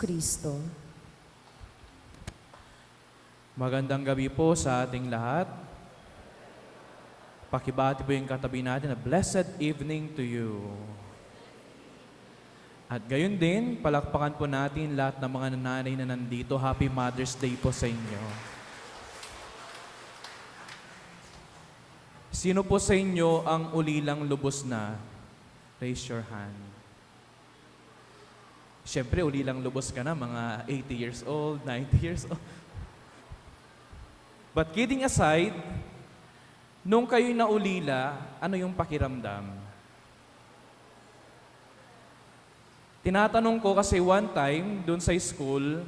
Kristo. Magandang gabi po sa ating lahat. Pakibati po yung katabi natin na blessed evening to you. At gayon din, palakpakan po natin lahat ng mga nanay na nandito. Happy Mother's Day po sa inyo. Sino po sa inyo ang ulilang lubos na? Raise your hand. Siyempre, ulilang lubos ka na, mga 80 years old, 90 years old. But kidding aside, nung kayo'y naulila, ano yung pakiramdam? Tinatanong ko kasi one time, doon sa school,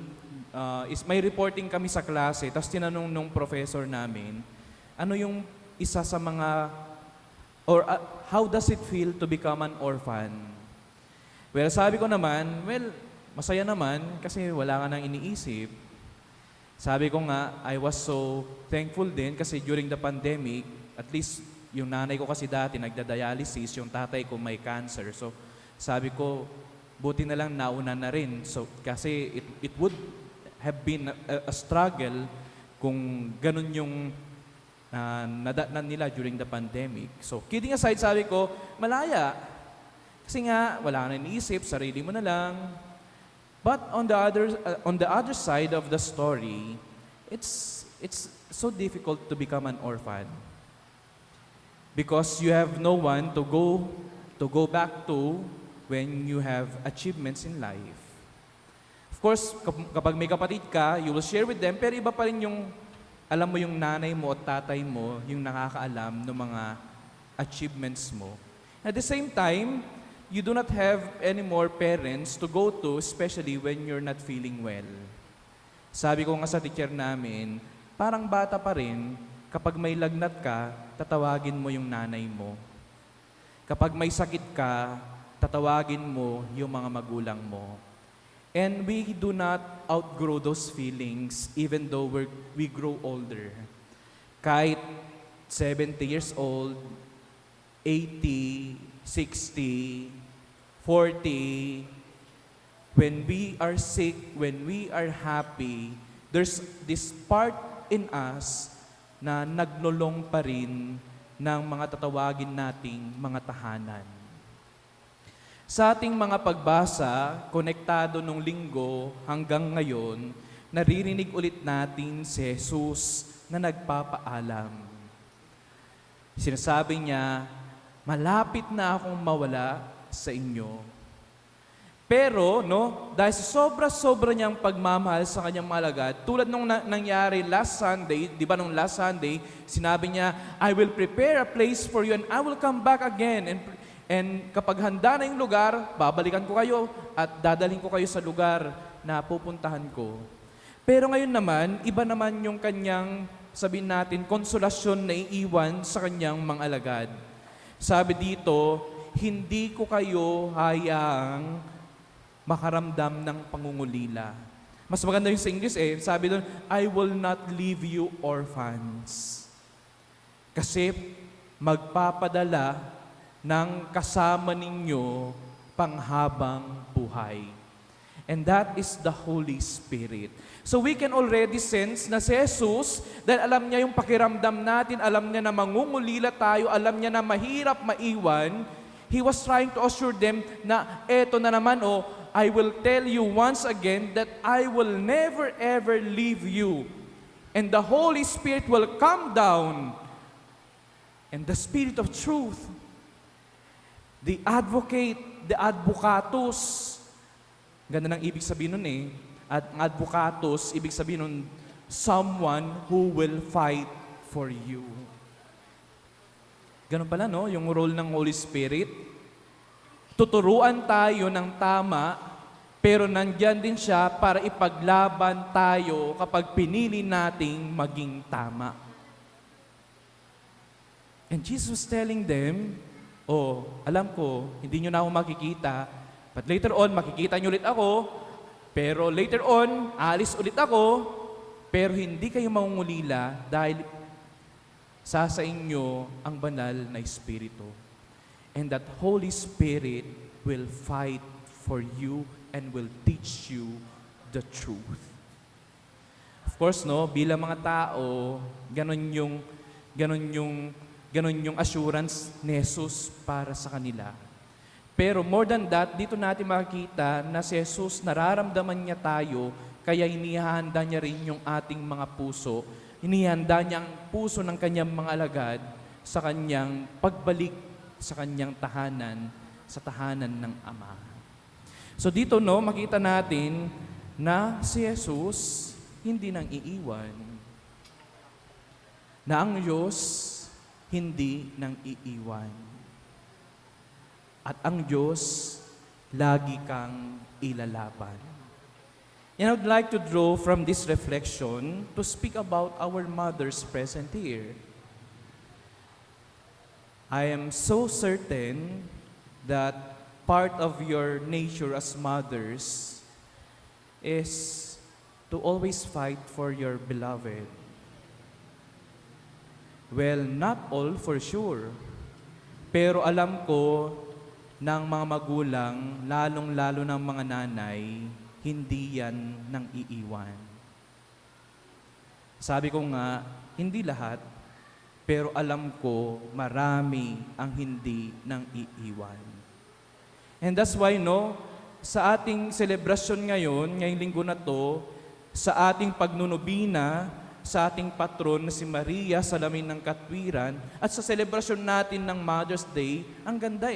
may reporting kami sa klase, tapos tinanong nung professor namin, ano yung isa sa mga, or how does it feel to become an orphan? Well, sabi ko naman, masaya naman kasi wala ka nang iniisip. Sabi ko nga, I was so thankful din kasi during the pandemic, at least yung nanay ko kasi dati nagda-dialysis, yung tatay ko may cancer. So sabi ko, buti na lang nauna na rin. So, kasi it would have been a struggle kung ganun yung nadatnan nila during the pandemic. So kidding aside, sabi ko, malaya. Kasi nga, wala ka na iniisip, sarili mo na lang. But on the other side of the story, it's so difficult to become an orphan because you have no one to go back to when you have achievements in life. Of course, kapag may kapatid ka, you will share with them, pero iba pa rin yung alam mo yung nanay mo at tatay mo, yung nakakaalam ng mga achievements mo. At the same time, you do not have any more parents to go to, especially when you're not feeling well. Sabi ko nga sa teacher namin, parang bata pa rin, kapag may lagnat ka, tatawagin mo yung nanay mo. Kapag may sakit ka, tatawagin mo yung mga magulang mo. And we do not outgrow those feelings even though we grow older. Kahit 70 years old, 80, 60, 40, when we are sick, when we are happy, there's this part in us na nagnulong pa rin ng mga tatawagin nating mga tahanan. Sa ating mga pagbasa, konektado nung linggo hanggang ngayon, naririnig ulit natin si Jesus na nagpapaalam. Sinasabi niya, malapit na akong mawala sa inyo. Pero, dahil sa sobra-sobra niyang pagmamahal sa kanyang mga alagad, tulad nung nangyari last Sunday, di ba nung last Sunday, sinabi niya, I will prepare a place for you and I will come back again. And kapag handa na yung lugar, babalikan ko kayo at dadalhin ko kayo sa lugar na pupuntahan ko. Pero ngayon naman, iba naman yung kanyang, sabihin natin, konsolasyon na iiwan sa kanyang mga alagad. Sabi dito, hindi ko kayo hayaang makaramdam ng pangungulila. Mas maganda yung sa English sabi doon, I will not leave you orphans. Kasi magpapadala ng kasama ninyo panghabang buhay. And that is the Holy Spirit. So we can already sense na si Jesus, dahil alam niya yung pakiramdam natin, alam niya na mangungulila tayo, alam niya na mahirap maiwan, He was trying to assure them na eto na naman, I will tell you once again that I will never ever leave you. And the Holy Spirit will come down. And the Spirit of truth, the advocate, the advocatus, ganda ng ibig sabihin nun At advocatus, ibig sabihin nun, someone who will fight for you. Ganun pala, yung role ng Holy Spirit. Tuturuan tayo ng tama, pero nandyan din siya para ipaglaban tayo kapag pinili nating maging tama. And Jesus was telling them, alam ko, hindi nyo na ako makikita, but later on, makikita nyo ulit ako, pero later on, alis ulit ako, pero hindi kayo mangungulila dahil sa inyo ang banal na Espiritu. And that Holy Spirit will fight for you and will teach you the truth. Of course, no, bilang mga tao, ganun yung assurance ni Jesus para sa kanila. Pero more than that, dito natin makikita na si Jesus, nararamdaman niya tayo, kaya inihahanda niya rin yung ating mga puso. Inihahanda niya ang puso ng kanyang mga alagad sa kanyang pagbalik sa kanyang tahanan, sa tahanan ng Ama. So dito, no, makita natin na si Jesus hindi nang iiwan. Na ang Diyos hindi nang iiwan. At ang Diyos, lagi kang ilalaban. And I would like to draw from this reflection to speak about our mothers present here. I am so certain that part of your nature as mothers is to always fight for your beloved. Well, not all for sure. Pero alam ko ng mga magulang, lalong-lalo ng mga nanay, hindi yan nang iiwan. Sabi ko nga, hindi lahat, pero alam ko marami ang hindi nang iiwan. And that's why, no, sa ating selebrasyon ngayon, ngayong linggo na to, sa ating pagnunubina, sa ating patron na si Maria, salamin ng katwiran, at sa selebrasyon natin ng Mother's Day, ang ganda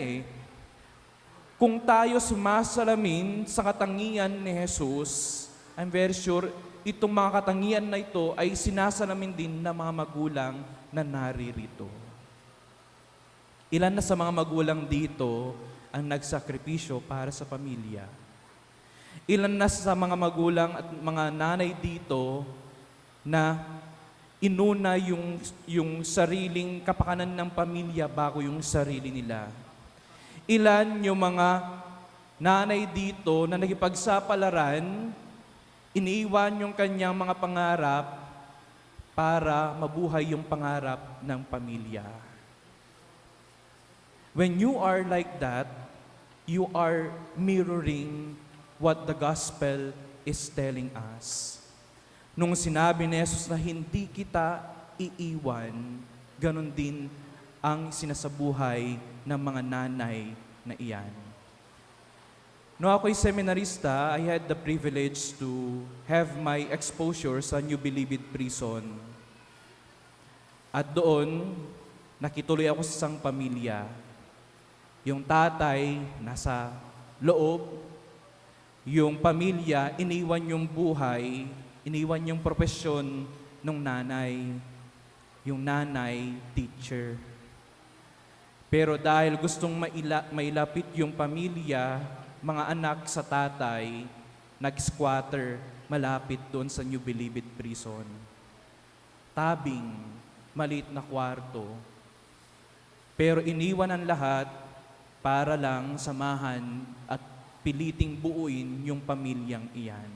Kung tayo sumasalamin sa katangian ni Jesus, I'm very sure itong mga katangian na ito ay sinasalamin din ng mga magulang na naririto. Ilan na sa mga magulang dito ang nagsakripisyo para sa pamilya? Ilan na sa mga magulang at mga nanay dito na inuna yung sariling kapakanan ng pamilya bago yung sarili nila? Ilan yung mga nanay dito na nagipagsapalaran, iniiwan yung kanyang mga pangarap para mabuhay yung pangarap ng pamilya. When you are like that, you are mirroring what the gospel is telling us. Nung sinabi ni Jesus na hindi kita iiwan, ganun din ang sinasabuhay ng mga nanay na iyan. Noong ako'y seminarista, I had the privilege to have my exposure sa New Bilibid Prison. At doon, nakituloy ako sa isang pamilya. Yung tatay, nasa loob. Yung pamilya, iniwan yung buhay, iniwan yung propesyon ng nanay. Yung nanay, teacher. Pero dahil gustong mailapit yung pamilya, mga anak sa tatay, nag-squatter malapit doon sa New Bilibid Prison. Tabing, maliit na kwarto. Pero iniwan ang lahat para lang samahan at piliting buuin yung pamilyang iyan.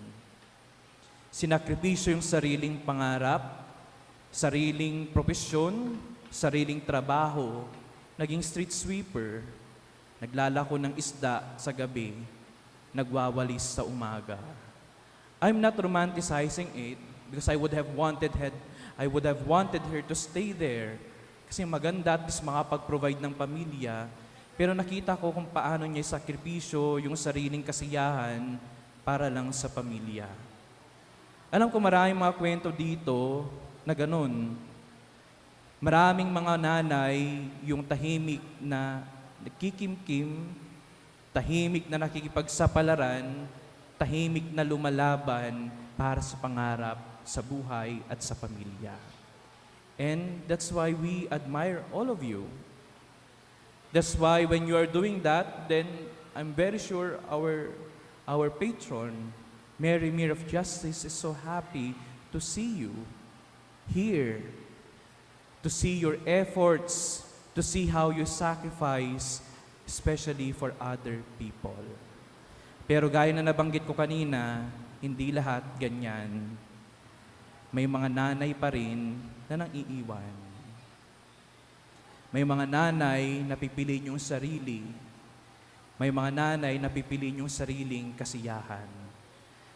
Sinakripisyo yung sariling pangarap, sariling propesyon, sariling trabaho, naging street sweeper, naglalako ng isda sa gabi, nagwawalis sa umaga. I'm not romanticizing it because I would have wanted her to stay there kasi maganda at least makapag-provide ng pamilya. Pero nakita ko kung paano niya sakripisyo yung sariling kasiyahan para lang sa pamilya. Alam ko maraming mga kwento dito na ganun. Maraming mga nanay yung tahimik na nagkikimkim, tahimik na nakikipagsapalaran, tahimik na lumalaban para sa pangarap, sa buhay at sa pamilya. And that's why we admire all of you. That's why when you are doing that, then I'm very sure our patron, Mary Mere of Justice, is so happy to see you here, to see your efforts, to see how you sacrifice, especially for other people. Pero gaya na nabanggit ko kanina, hindi lahat ganyan. May mga nanay pa rin na nang iiwan. May mga nanay na pipiliin yung sarili. May mga nanay na pipiliin yung sariling kasiyahan.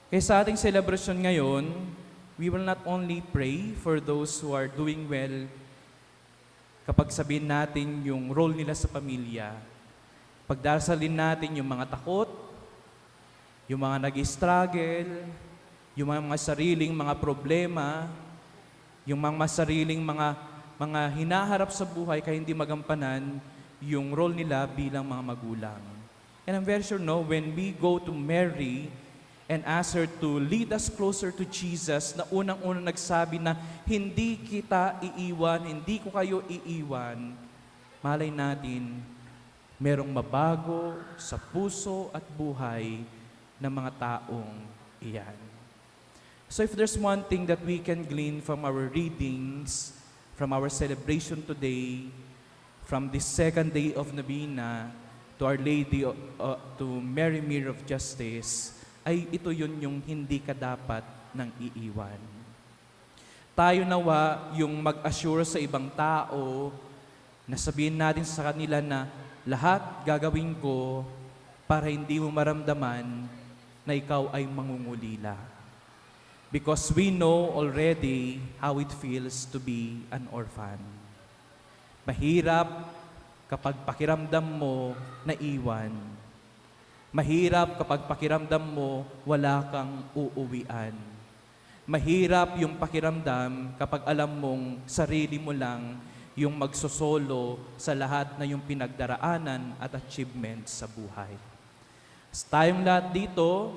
Kaya sa ating celebration ngayon, we will not only pray for those who are doing well kapag sabihin natin yung role nila sa pamilya, pagdasalin natin yung mga takot, yung mga nag-struggle, yung mga sariling mga problema, yung mga sariling mga hinaharap sa buhay kaya hindi magampanan yung role nila bilang mga magulang. And I'm very sure, no, when we go to Mary and ask her to lead us closer to Jesus, na unang-unang nagsabi na, hindi kita iiwan, hindi ko kayo iiwan, malay natin, merong mabago sa puso at buhay ng mga taong iyan. So if there's one thing that we can glean from our readings, from our celebration today, from this second day of Novena, to Our Lady, to Mary Mirror of Justice, ay ito yun yung hindi ka dapat nang iiwan. Tayo nawa yung mag-assure sa ibang tao na sabihin natin sa kanila na lahat gagawin ko para hindi mo maramdaman na ikaw ay mangungulila. Because we know already how it feels to be an orphan. Mahirap kapag pakiramdam mo naiwan. Mahirap kapag pakiramdam mo wala kang uuwian. Mahirap yung pakiramdam kapag alam mong sarili mo lang yung magsosolo sa lahat na yung pinagdaraanan at achievements sa buhay. Tayong lahat dito,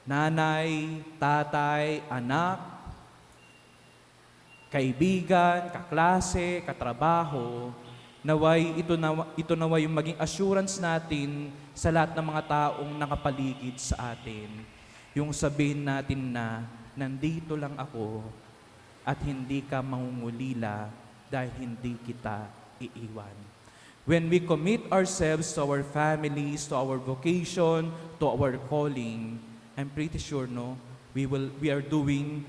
nanay, tatay, anak, kaibigan, kaklase, katrabaho, naway ito naway yung maging assurance natin sa lahat ng mga taong nakapaligid sa atin. Yung sabihin natin na, nandito lang ako at hindi ka mangungulila dahil hindi kita iiwan. When we commit ourselves to our families, to our vocation, to our calling, I'm pretty sure, no, we are doing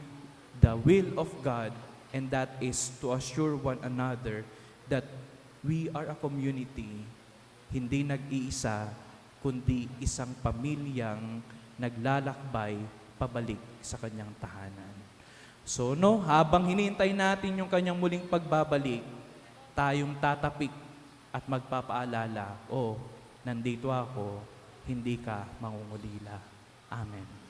the will of God, and that is to assure one another that we are a community, hindi nag-iisa, kundi isang pamilyang naglalakbay pabalik sa kanyang tahanan. So, no, habang hinihintay natin yung kanyang muling pagbabalik, tayong tatapik at magpapaalala, nandito ako, hindi ka mangungulila. Amen.